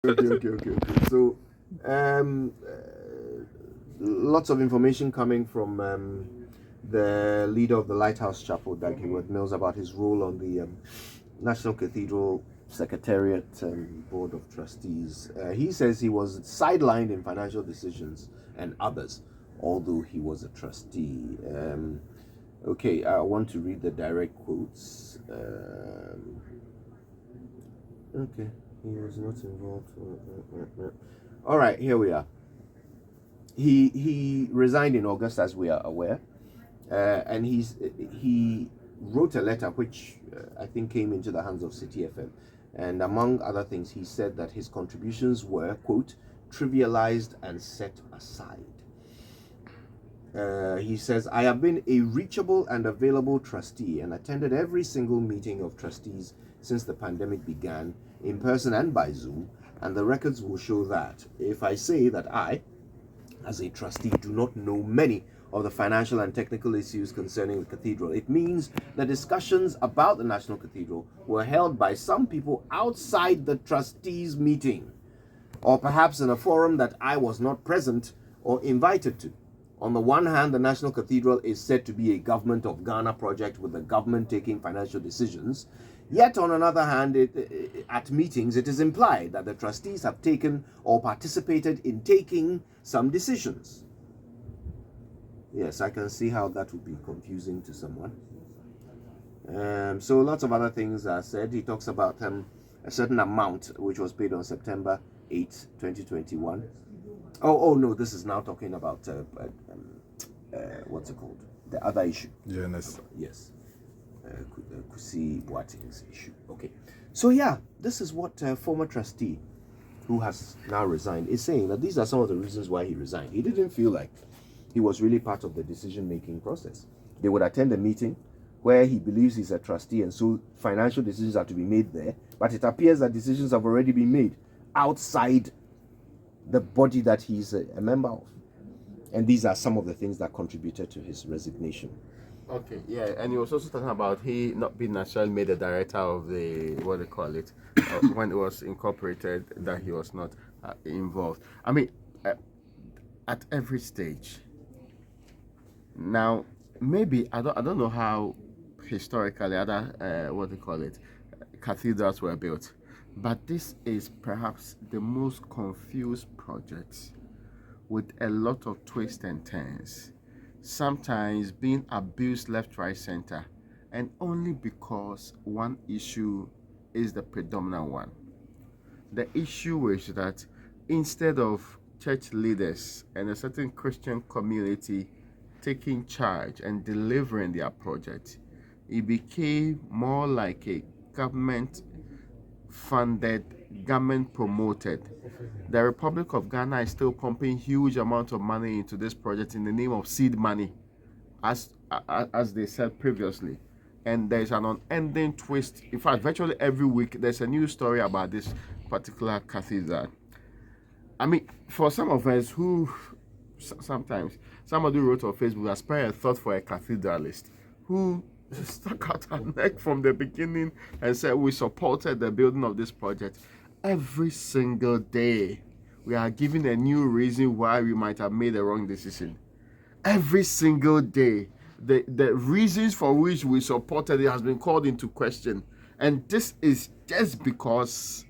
Okay. So, um, lots of information coming from the leader of the Lighthouse Chapel, Dag Heward-Mills, about his role on the National Cathedral Secretariat Board of Trustees. He says he was sidelined in financial decisions and others, although he was a trustee. Okay, I want to read the direct quotes. Okay, he was not involved. All right, here we are. He resigned in August, as we are aware, and he wrote a letter which I think came into the hands of City FM, and among other things, he said that his contributions were, quote, trivialized and set aside. He says, I have been a reachable and available trustee and attended every single meeting of trustees since the pandemic began, in person and by Zoom, and the records will show that. If I say that I, as a trustee, do not know many of the financial and technical issues concerning the cathedral, it means the discussions about the National Cathedral were held by some people outside the trustees' meeting, or perhaps in a forum that I was not present or invited to. On the one hand, the National Cathedral is said to be a government of Ghana project with the government taking financial decisions. Yet on another hand, at meetings, it is implied that the trustees have taken or participated in taking some decisions. Yes, I can see how that would be confusing to someone. So lots of other things are said. He talks about a certain amount which was paid on September 8, 2021. Oh no, this is now talking about what's it called? The other issue. Yes. Kusi Boateng's issue. Okay. So yeah, this is what former trustee who has now resigned is saying, that these are some of the reasons why he resigned. He didn't feel like he was really part of the decision-making process. They would attend a meeting where he believes he's a trustee, and so financial decisions are to be made there, but it appears that decisions have already been made outside the body that he's a member of. And these are some of the things that contributed to his resignation. Okay, yeah, and he was also talking about he not being necessarily made a director of the, what they call it, when it was incorporated, that he was not involved. I mean, at every stage. Now, maybe, I don't know how historically other, what they call it, cathedrals were built, but this is perhaps the most confused project with a lot of twists and turns, sometimes being abused left, right, center, and only because one issue is the predominant one. The issue is that instead of church leaders and a certain Christian community taking charge and delivering their project, it became more like a government funded, government promoted. The Republic of Ghana is still pumping huge amounts of money into this project in the name of seed money, as they said previously. And there's an unending twist. In fact, virtually every week there's a new story about this particular cathedral. I mean, for some of us who sometimes somebody wrote on Facebook, "Aspire a thought for a cathedralist," who stuck out her neck from the beginning and said we supported the building of this project. Every single day we are given a new reason why we might have made a wrong decision. Every single day the reasons for which we supported it has been called into question, and this is just because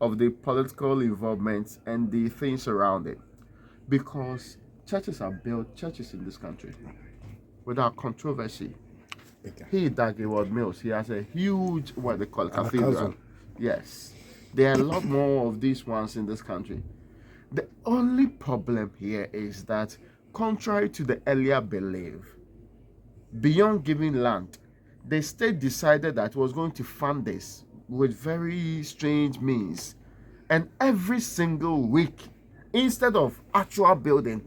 of the political involvement and the things around it. Because churches are built, churches in this country, without controversy. Dag Heward-Mills, he has a huge, what they call it, cathedral. Yes. There are a lot more of these ones in this country. The only problem here is that, contrary to the earlier belief, beyond giving land, the state decided that it was going to fund this with very strange means. And every single week, instead of actual building,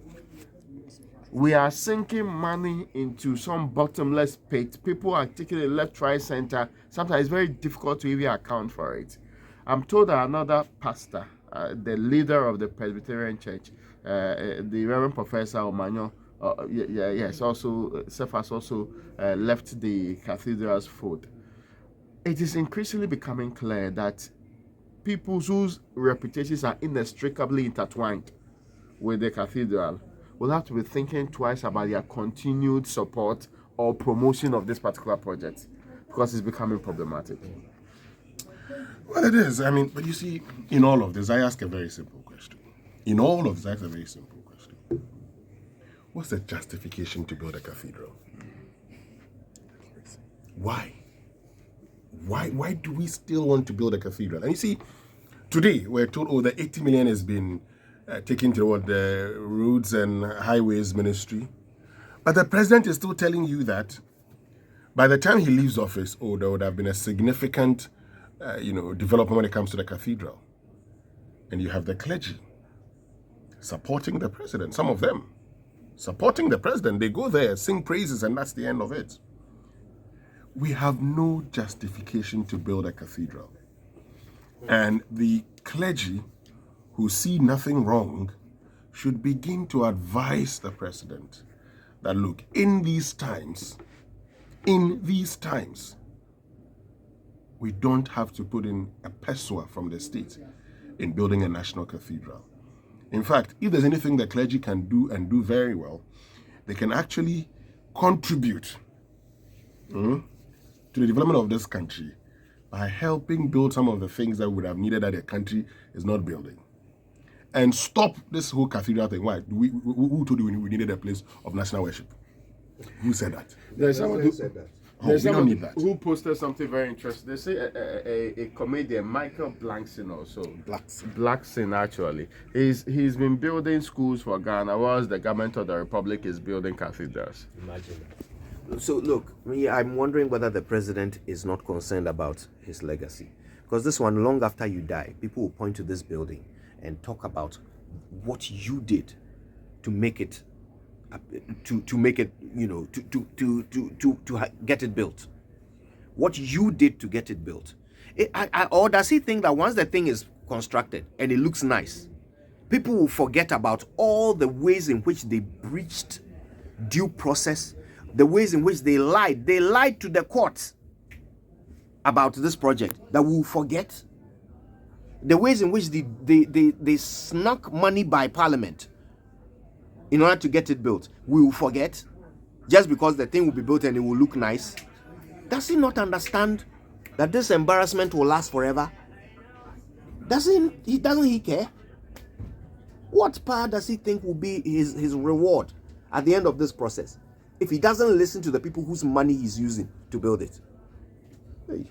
we are sinking money into some bottomless pit. People are taking it left, right, center. Sometimes it's very difficult to even account for it. I'm told that another pastor, the leader of the Presbyterian Church, the Reverend Professor Omanyo, also has also left the cathedral's fold. It is increasingly becoming clear that people whose reputations are inextricably intertwined with the cathedral will have to be thinking twice about their continued support or promotion of this particular project, because it's becoming problematic. Well, it is. I mean, but you see, in all of this, I ask a very simple question. In all of this, I ask a very simple question. What's the justification to build a cathedral? Why? Why do we still want to build a cathedral? And you see, today we're told, the 80 million has been taken toward the roads and highways ministry. But the president is still telling you that by the time he leaves office, there would have been a significant development when it comes to the cathedral. And you have the clergy supporting the president, some of them supporting the president. They go there, sing praises, and that's the end of it. We have no justification to build a cathedral. And the clergy, who see nothing wrong, should begin to advise the president that, look, in these times, we don't have to put in a peso from the state in building a national cathedral. In fact, if there's anything the clergy can do and do very well, they can actually contribute to the development of this country by helping build some of the things that would have needed that the country is not building. And stop this whole cathedral thing. Why? Who told you we needed a place of national worship? Who said that? There's someone who said that. We don't need that. Who posted something very interesting. They say a comedian, Michael Blackson also. Blackson, actually. He's been building schools for Ghana, whilst the government of the Republic is building cathedrals. Imagine that. So look, I'm wondering whether the president is not concerned about his legacy. Because this one, long after you die, people will point to this building and talk about what you did to make it to make it, to get it built. What you did to get it built. Or does he think that once the thing is constructed and it looks nice, people will forget about all the ways in which they breached due process, the ways in which they lied to the courts about this project, that we will forget? The ways in which they snuck money by parliament in order to get it built, we will forget, just because the thing will be built and it will look nice? Does he not understand that this embarrassment will last forever? Doesn't he care? What part does he think will be his reward at the end of this process if he doesn't listen to the people whose money he's using to build it? Hey.